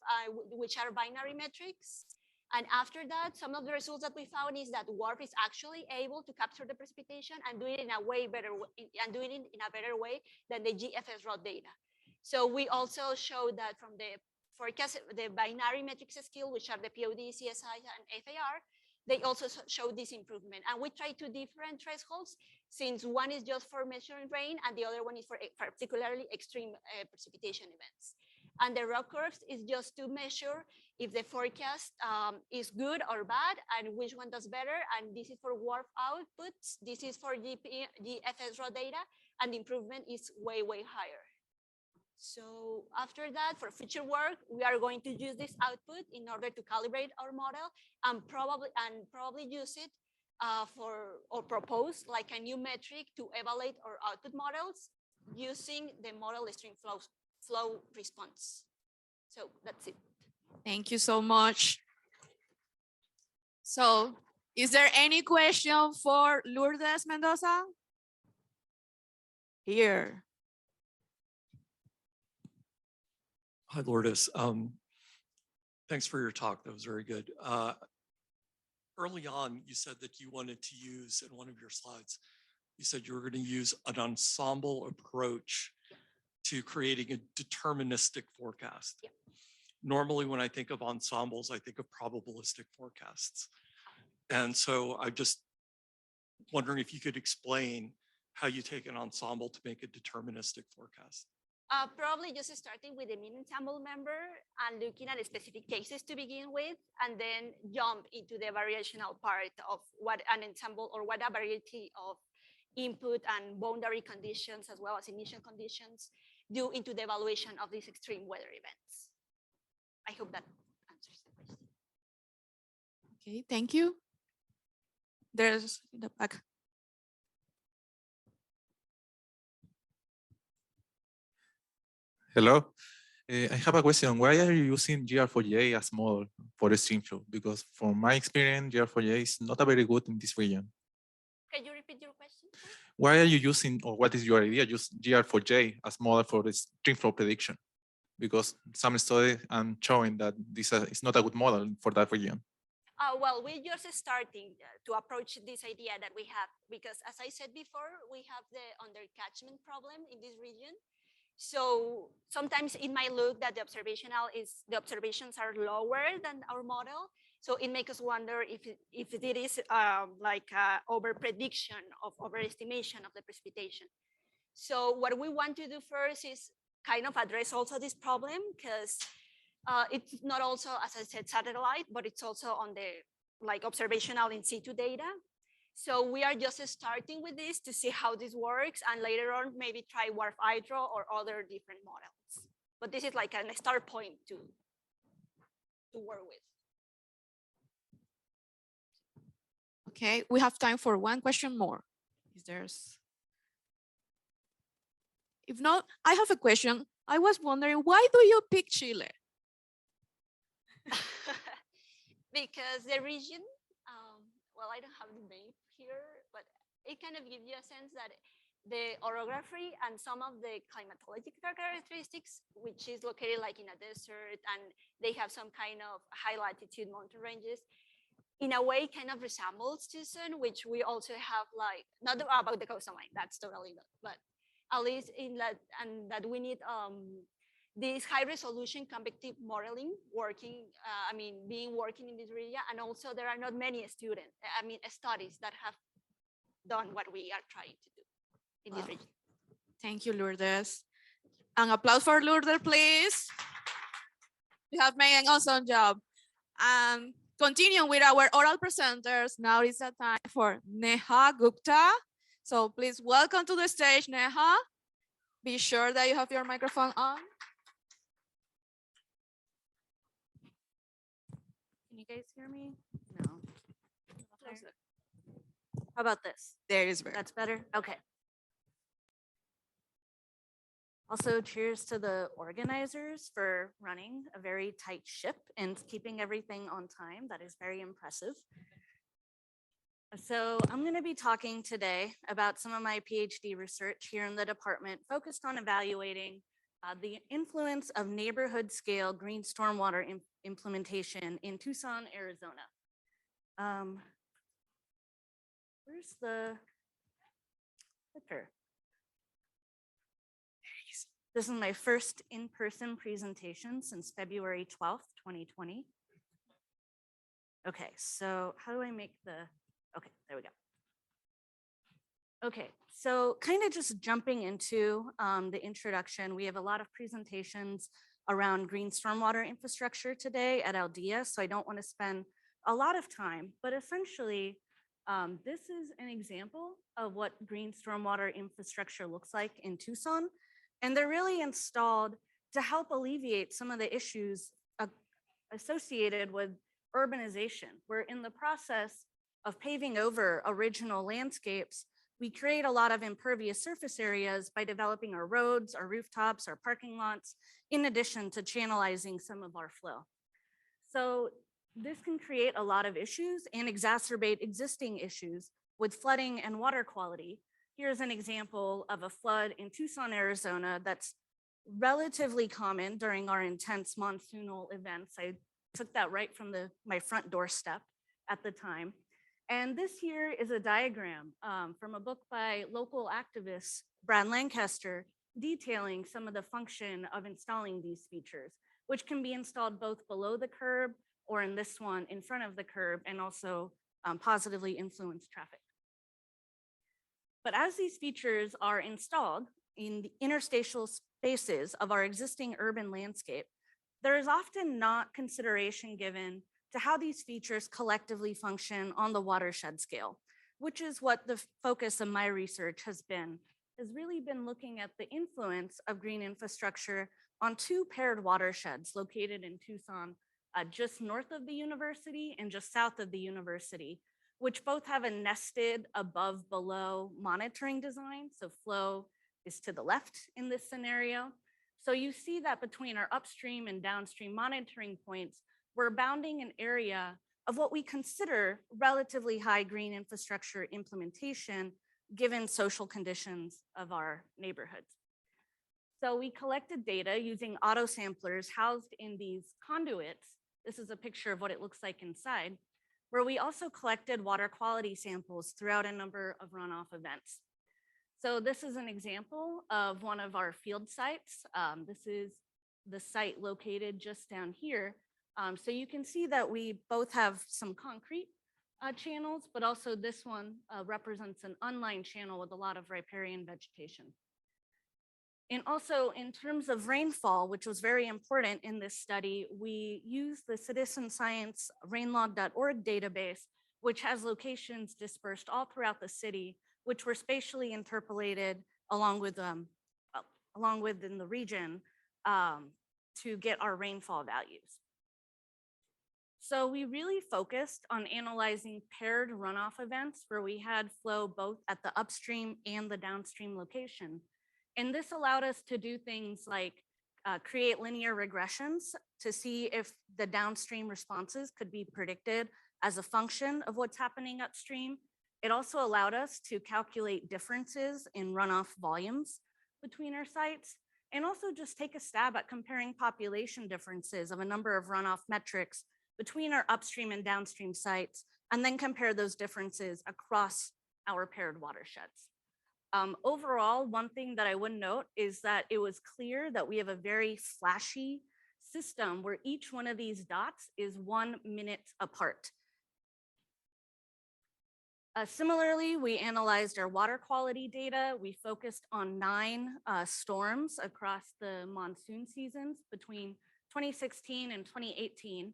which are binary metrics. And after that, some of the results that we found is that WRF is actually able to capture the precipitation and do it in a better way than the GFS raw data. So we also show that from the forecast, the binary metrics skill, which are the POD, CSI, and FAR, they also show this improvement. And we try 2 different thresholds, since one is just for measuring rain and the other one is for particularly extreme precipitation events. And the rock curves is just to measure if the forecast is good or bad and which one does better. And this is for WRF outputs. This is for GFS raw data, and the improvement is way, way higher. So after that, for future work, we are going to use this output in order to calibrate our model and probably use it or propose like a new metric to evaluate our output models using the model stream flow response. So that's it. Thank you so much. So is there any question for Lourdes Mendoza? Here. Hi, Lourdes. Thanks for your talk. That was very good. Early on, you said that you wanted to use, in one of your slides, you said you were going to use an ensemble approach to creating a deterministic forecast. Yeah. Normally, when I think of ensembles, I think of probabilistic forecasts. And so I'm just wondering if you could explain how you take an ensemble to make a deterministic forecast. Probably just starting with the mean ensemble member and looking at specific cases to begin with, and then jump into the variational part of what an ensemble or what a variety of input and boundary conditions as well as initial conditions do into the evaluation of these extreme weather events. I hope that answers the question. Okay, thank you. There's the back. Hello. I have a question. Why are you using GR4J as model for the stream flow? Because from my experience, GR4J is not a very good in this region. Can you repeat your question? Why are you using, or what is your idea, use GR4J as model for the stream flow prediction? Because some studies are showing that this is not a good model for that region. Well, we're just starting to approach this idea that we have, because as I said before, we have the undercatchment problem in this region. So sometimes it might look that the observations are lower than our model. So it makes us wonder if it is like over prediction of overestimation of the precipitation. So what we want to do first is kind of address also this problem, because it's not also, as I said, satellite, but it's also on the like observational in situ data. So we are just starting with this to see how this works, and later on maybe try WRF Hydro or other different models. But this is like a start point to work with. Okay, we have time for one question more. If not, I have a question. I was wondering, why do you pick Chile? Because the region, well, I don't have the map here, but it kind of gives you a sense that the orography and some of the climatological characteristics, which is located like in a desert, and they have some kind of high latitude mountain ranges, in a way kind of resembles Tucson, which we also have like, not about the coastline, that's totally not, but at least in that, and that we need this high resolution convective modeling working, working in this area. And also there are not many studies that have done what we are trying to do in this region. Thank you, Lourdes. An applause for Lourdes, please. You have made an awesome job. And continuing with our oral presenters, now is the time for Neha Gupta. So please welcome to the stage, Neha. Be sure that you have your microphone on. Can you guys hear me? No. How about this? There is better. That's better? Okay. Also, cheers to the organizers for running a very tight ship and keeping everything on time. That is very impressive. So I'm going to be talking today about some of my PhD research here in the department focused on evaluating the influence of neighborhood scale green stormwater implementation in Tucson, Arizona. Where's the clicker? This is my first in-person presentation since February 12th, 2020. Okay, so how do I make okay, there we go. Okay, so kind of just jumping into the introduction, we have a lot of presentations around green stormwater infrastructure today at Aldea, so I don't want to spend a lot of time, but essentially, this is an example of what green stormwater infrastructure looks like in Tucson, and they're really installed to help alleviate some of the issues associated with urbanization. We're in the process of paving over original landscapes. We create a lot of impervious surface areas by developing our roads, our rooftops, our parking lots, in addition to channelizing some of our flow. So this can create a lot of issues and exacerbate existing issues with flooding and water quality. Here's an example of a flood in Tucson, Arizona that's relatively common during our intense monsoonal events. I took that right from my front doorstep at the time. And this here is a diagram from a book by local activist Brad Lancaster detailing some of the function of installing these features, which can be installed both below the curb or in this one in front of the curb, and also positively influence traffic. But as these features are installed in the interstitial spaces of our existing urban landscape, there is often not consideration given to how these features collectively function on the watershed scale, which is what the focus of my research has really been looking at the influence of green infrastructure on two paired watersheds located in Tucson, just north of the university and just south of the university, which both have a nested above below monitoring design. So flow is to the left in this scenario. So you see that between our upstream and downstream monitoring points, we're bounding an area of what we consider relatively high green infrastructure implementation given social conditions of our neighborhoods. So we collected data using auto samplers housed in these conduits. This is a picture of what it looks like inside, where we also collected water quality samples throughout a number of runoff events. So this is an example of one of our field sites. This is the site located just down here. So you can see that we both have some concrete channels, but also this one represents an unlined channel with a lot of riparian vegetation. And also in terms of rainfall, which was very important in this study, we used the citizen science rainlog.org database, which has locations dispersed all throughout the city, which were spatially interpolated along with in the region to get our rainfall values. So we really focused on analyzing paired runoff events where we had flow both at the upstream and the downstream location. And this allowed us to do things like create linear regressions to see if the downstream responses could be predicted as a function of what's happening upstream. It also allowed us to calculate differences in runoff volumes between our sites, and also just take a stab at comparing population differences of a number of runoff metrics between our upstream and downstream sites, and then compare those differences across our paired watersheds. Overall, one thing that I would note is that it was clear that we have a very flashy system where each one of these dots is 1 minute apart. Similarly, we analyzed our water quality data. We focused on 9 storms across the monsoon seasons between 2016 and 2018,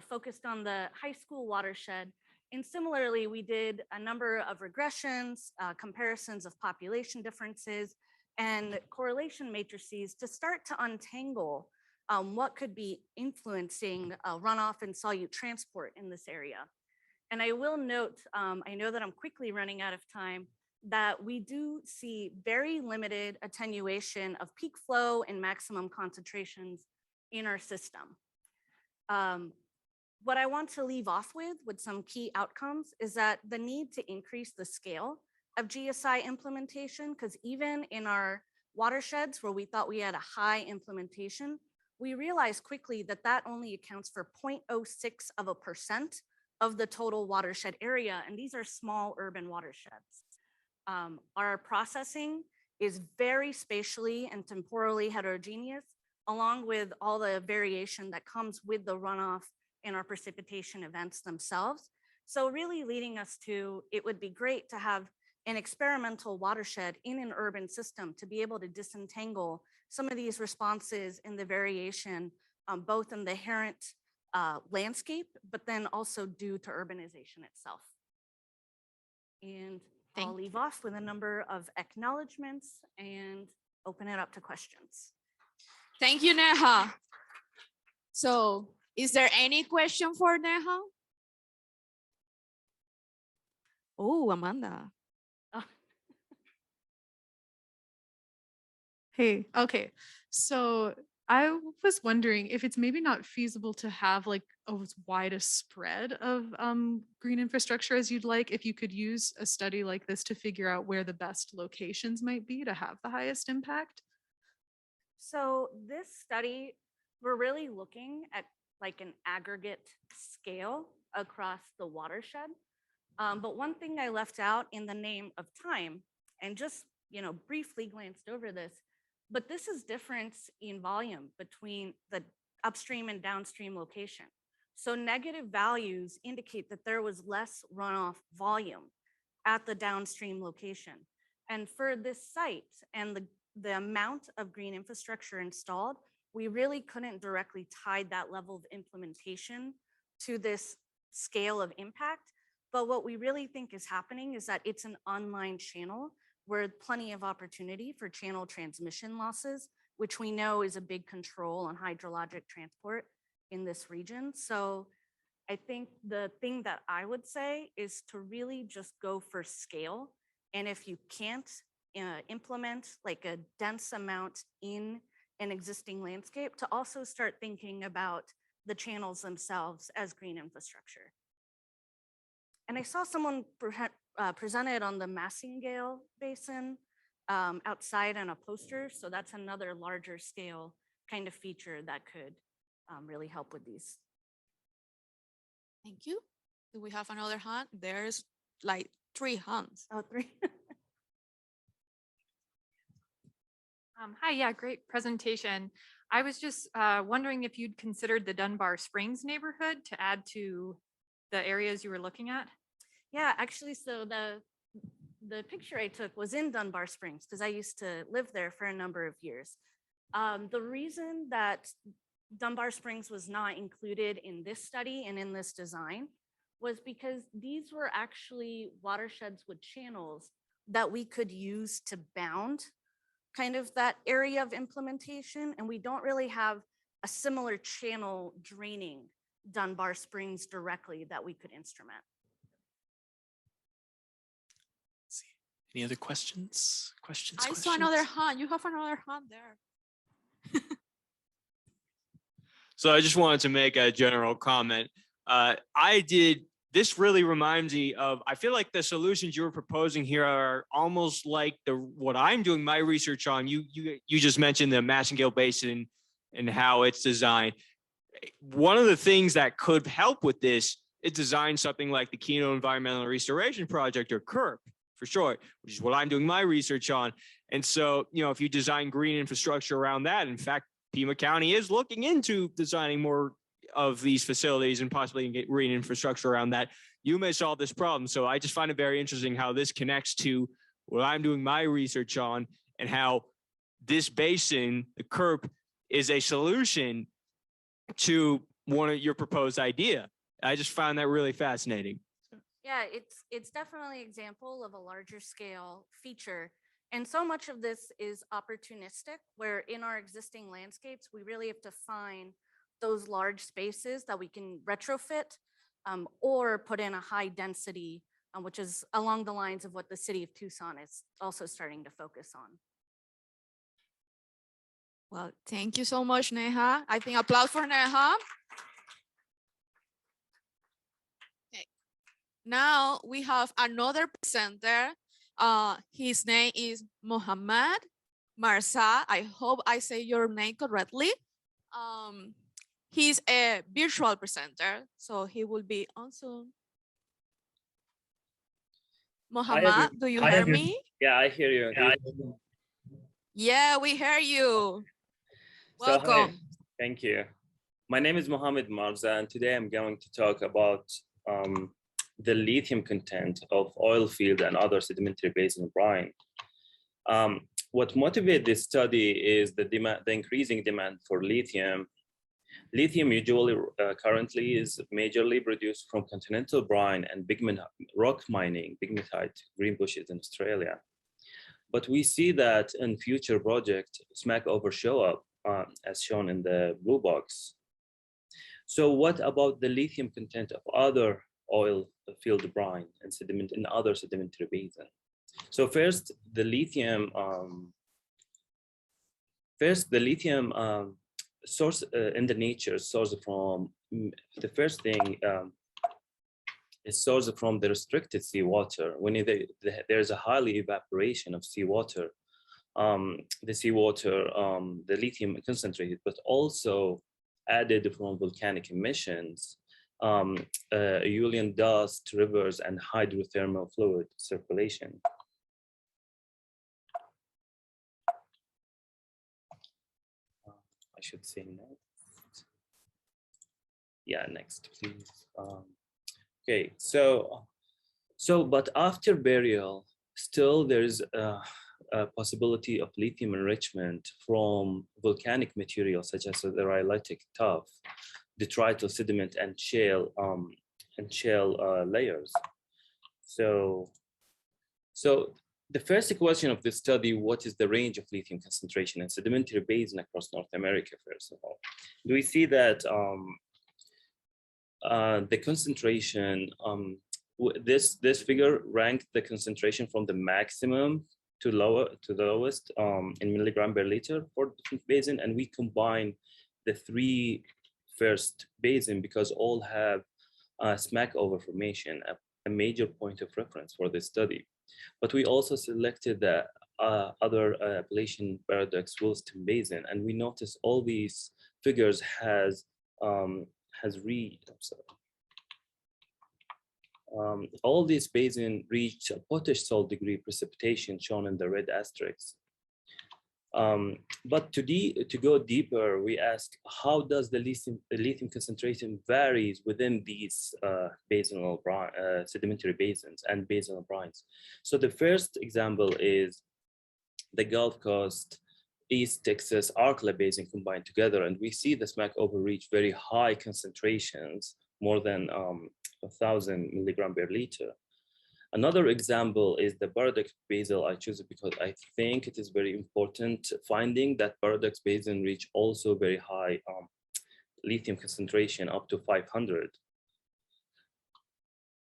focused on the high school watershed. And similarly, we did a number of regressions, comparisons of population differences, and correlation matrices to start to untangle what could be influencing runoff and solute transport in this area. And I will note, I know that I'm quickly running out of time, that we do see very limited attenuation of peak flow and maximum concentrations in our system. What I want to leave off with some key outcomes is that the need to increase the scale of GSI implementation, because even in our watersheds where we thought we had a high implementation, we realized quickly that that only accounts for 0.06% of the total watershed area, and these are small urban watersheds. Our processing is very spatially and temporally heterogeneous, along with all the variation that comes with the runoff and our precipitation events themselves. So really leading us to, it would be great to have an experimental watershed in an urban system to be able to disentangle some of these responses and the variation, both in the inherent landscape, but then also due to urbanization itself. And I'll leave off with a number of acknowledgements and open it up to questions. Thank you, Neha. So is there any question for Neha? Oh, Amanda. Hey, okay. So I was wondering if it's maybe not feasible to have like as wide a spread of green infrastructure as you'd like, if you could use a study like this to figure out where the best locations might be to have the highest impact. So this study, we're really looking at like an aggregate scale across the watershed. But one thing I left out in the name of time, and just briefly glanced over this, but this is difference in volume between the upstream and downstream location. So negative values indicate that there was less runoff volume at the downstream location. And for this site and the amount of green infrastructure installed, we really couldn't directly tie that level of implementation to this scale of impact. But what we really think is happening is that it's an online channel where plenty of opportunity for channel transmission losses, which we know is a big control on hydrologic transport in this region. So I think the thing that I would say is to really just go for scale. And if you can't implement like a dense amount in an existing landscape, to also start thinking about the channels themselves as green infrastructure. And I saw someone presented on the Massingale Basin outside on a poster. So that's another larger scale kind of feature that could really help with these. Thank you. Do we have another hand? There's like 3 hands. Oh, 3. Hi, yeah, great presentation. I was just wondering if you'd considered the Dunbar Springs neighborhood to add to the areas you were looking at? Yeah, actually, so the picture I took was in Dunbar Springs because I used to live there for a number of years. The reason that Dunbar Springs was not included in this study and in this design was because these were actually watersheds with channels that we could use to bound kind of that area of implementation. And we don't really have a similar channel draining Dunbar Springs directly that we could instrument. Let's see. Any other questions? I saw another hand. You have another hand there. So I just wanted to make a general comment. This really reminds me of, I feel like the solutions you were proposing here are almost like what I'm doing my research on. You just mentioned the Massengale Basin and how it's designed. One of the things that could help with this is design something like the Keno Environmental Restoration Project, or KERP for short, which is what I'm doing my research on. And so, if you design green infrastructure around that, in fact, Pima County is looking into designing more of these facilities and possibly get green infrastructure around that, you may solve this problem. So I just find it very interesting how this connects to what I'm doing my research on, and how this basin, the KERP, is a solution to one of your proposed idea. I just found that really fascinating. Yeah, it's definitely an example of a larger scale feature. And so much of this is opportunistic, where in our existing landscapes, we really have to find those large spaces that we can retrofit or put in a high density, which is along the lines of what the city of Tucson is also starting to focus on. Well, thank you so much, Neha. I think applause for Neha. Okay. Now we have another presenter. His name is Mohammad Marza. I hope I say your name correctly. He's a virtual presenter, so he will be on soon. Mohammad, do you hear me? Yeah, I hear you. Yeah, we hear you. So, hi, Welcome. thank you. My name is Mohammad Marza, and today I'm going to talk about the lithium content of oil field and other sedimentary basin brine. What motivated this study is the increasing demand for lithium. Lithium usually currently is majorly produced from continental brine and rock mining, pegmatite, green bushes in Australia. But we see that in future projects, smackover show up as shown in the blue box. So what about the lithium content of other oil field brine and sediment in other sedimentary basin? So first, the lithium source in the nature source from the first thing is sourced from the restricted seawater. When there's a highly evaporation of seawater, the seawater, the lithium concentrated, but also added from volcanic emissions, aeolian dust, rivers, and hydrothermal fluid circulation. I should say next. Yeah, next, please. Okay, but after burial, still there's a possibility of lithium enrichment from volcanic material such as the rhyolitic tuff, detrital sediment, and shale layers. So the first question of this study, what is the range of lithium concentration in sedimentary basin across North America, first of all? Do we see that the concentration, this figure ranked the concentration from the maximum to the lowest in milligram per liter for different basin, and we combine the three first basin because all have smackover formation, a major point of reference for this study. But we also selected the other Appalachian Paradox Williston Basin, and we noticed all these figures all these basins reach a potash salt degree precipitation shown in the red asterisks. But to go deeper, we ask, how does the lithium concentration varies within these basinal sedimentary basins and basinal brines? So the first example is the Gulf Coast, East Texas, Alcely Basin combined together, and we see the Smackover reach very high concentrations, more than 1,000 milligram per liter. Another example is the Paradox Basin. I choose it because I think it is very important finding that Paradox Basin reach also very high lithium concentration, up to 500.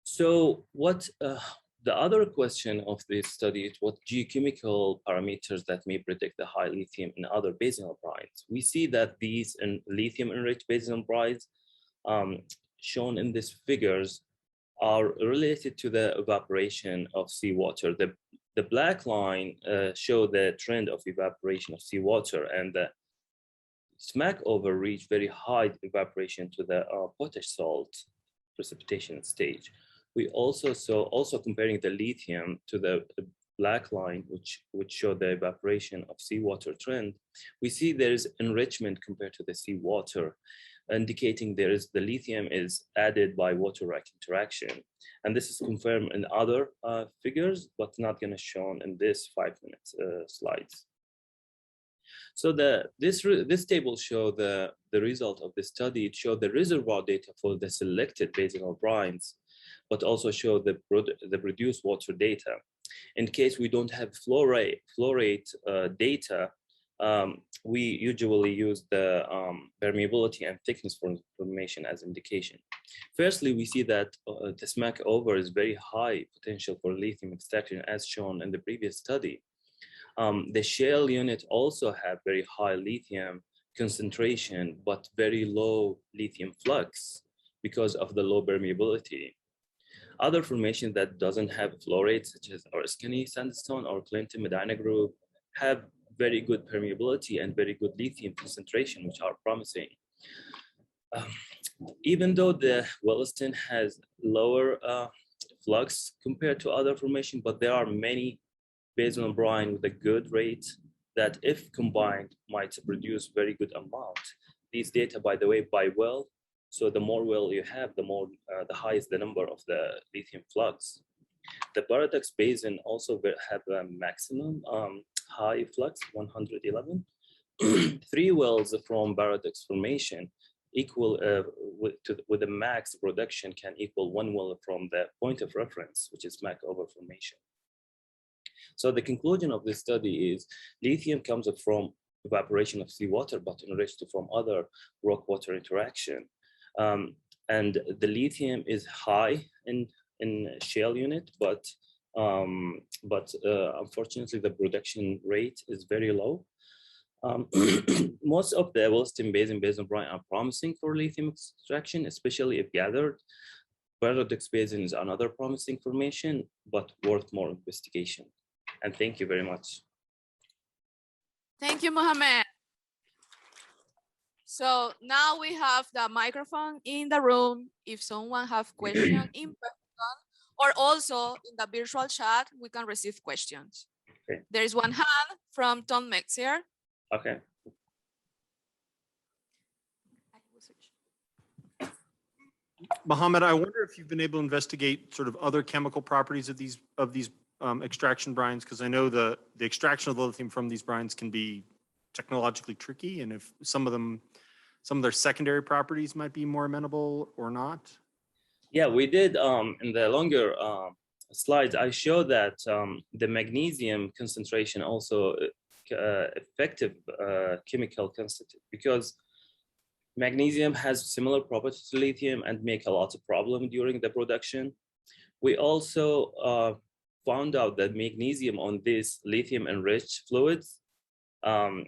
So what the other question of this study is what geochemical parameters that may predict the high lithium in other basinal brines. We see that these lithium-enriched basinal brines shown in these figures are related to the evaporation of seawater. The black line show the trend of evaporation of seawater, and the Smackover reach very high evaporation to the potash salt precipitation stage. We also saw, comparing the lithium to the black line, which show the evaporation of seawater trend, we see there is enrichment compared to the seawater, indicating the lithium is added by water-rock interaction. And this is confirmed in other figures, but not going to shown in this 5-minute slides. So this table show the result of the study. It showed the reservoir data for the selected basinal brines, but also show the produced water data. In case we don't have flow rate data, we usually use the permeability and thickness for information as indication. Firstly, we see that the Smackover is very high potential for lithium extraction, as shown in the previous study. The shale unit also have very high lithium concentration, but very low lithium flux because of the low permeability. Other formations that doesn't have flow rates, such as Oriskany sandstone or Clinton Medina group, have very good permeability and very good lithium concentration, which are promising. Even though the Williston has lower flux compared to other formations, but there are many basinal brine with a good rate that, if combined, might produce very good amount. These data, by the way, by well. So the more well you have, the higher is the number of the lithium flux. The Paradox Basin also have a maximum high flux, 111. 3 wells from Paradox formation equal with a max production can equal 1 well from the point of reference, which is Smackover formation. So the conclusion of this study is lithium comes from evaporation of seawater, but enriched from other rock-water interaction. And the lithium is high in shale unit, but unfortunately the production rate is very low. Most of the Williston Basin brine are promising for lithium extraction, especially if gathered. Paradox Basin is another promising formation, but worth more investigation. And thank you very much. Thank you, Mohammed. So now we have the microphone in the room. If someone have questions in person or also in the virtual chat, we can receive questions. Okay. There is one hand from Tom Mexier. Okay. Mohammed, I wonder if you've been able to investigate sort of other chemical properties of these extraction brines, because I know the extraction of the lithium from these brines can be technologically tricky, and if some of their secondary properties might be more amenable or not. Yeah, we did in the longer slides. I showed that the magnesium concentration also effective chemical constituent, because magnesium has similar properties to lithium and make a lot of problem during the production. We also found out that magnesium on these lithium enriched fluids are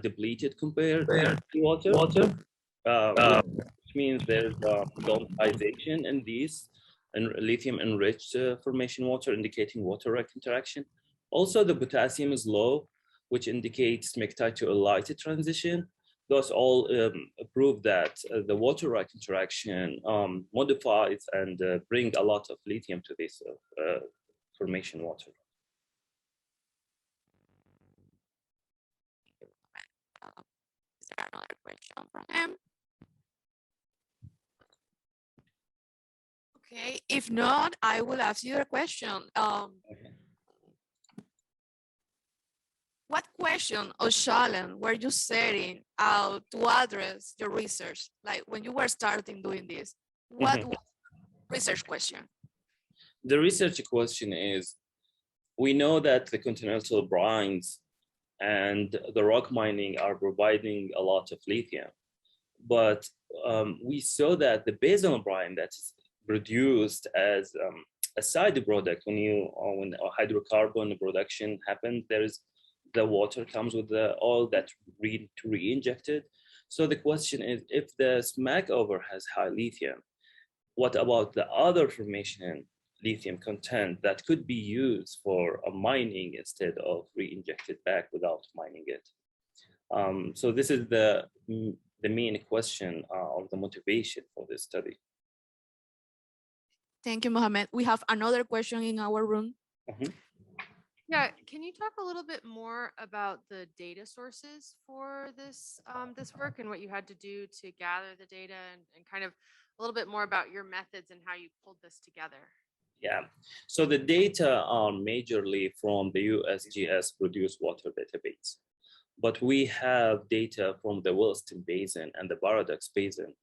depleted compared to water, which means there's dominization in these lithium enriched formation water, indicating water-rock interaction. Also, the potassium is low, which indicates smectite to a lighter transition. Those all prove that the water-rock interaction modifies and bring a lot of lithium to this formation water. question from him. Okay, if not, I will ask you a question. What question or challenge were you setting out to address your research? Like when you were starting doing this, what was the research question? The research question is, we know that the continental brines and the rock mining are providing a lot of lithium, but we saw that the basal brine that's produced as a side product when hydrocarbon production happens, the water comes with the oil that re-injected. So the question is, if the smackover has high lithium, what about the other formation lithium content that could be used for mining instead of re-injected back without mining it? So this is the main question of the motivation for this study. Thank you, Mohammed. We have another question in our room. Yeah, can you talk a little bit more about the data sources for this this work and what you had to do to gather the data and kind of a little bit more about your methods and how you pulled this together? Yeah, so the data are majorly from the USGS produced water database, but we have data from the Williston Basin and the Paradox Basin.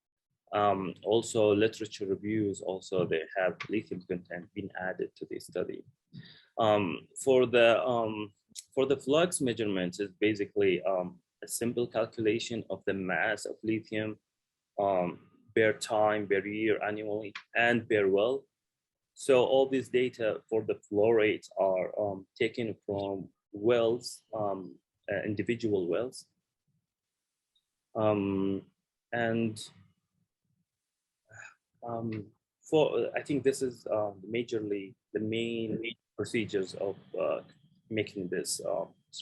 Also literature reviews, also they have lithium content being added to this study. For the flux measurements, is basically a simple calculation of the mass of lithium per time, per year, annually, and per well. So all this data for the flow rates are taken from wells, individual wells. I think this is majorly the main procedures of making this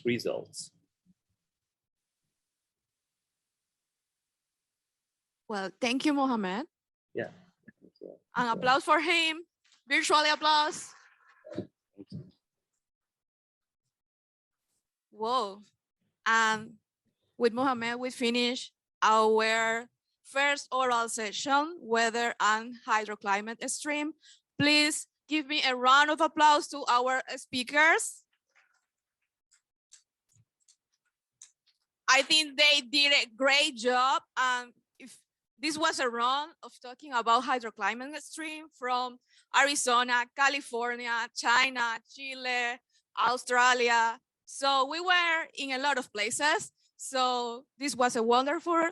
results. Well, thank you, Mohammed. Yeah. An applause for him. Virtually applause. Whoa. And with Mohammed, we finish our first oral session, weather and hydroclimate stream. Please give me a round of applause to our speakers. I think they did a great job. If this was a run of talking about hydroclimate stream from Arizona, California, China, Chile, Australia. So we were in a lot of places. So this was a wonderful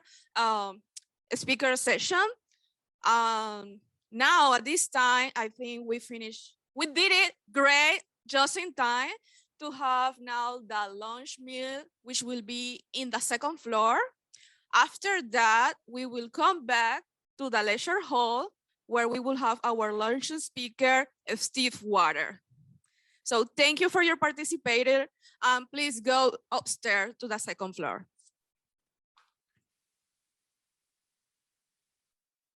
speaker session. Now at this time, I think we did it great, just in time to have now the lunch meal, which will be in the second floor. After that, we will come back to the lecture hall where we will have our lunch speaker, Steve Water. So thank you for your participation, and please go upstairs to the second floor.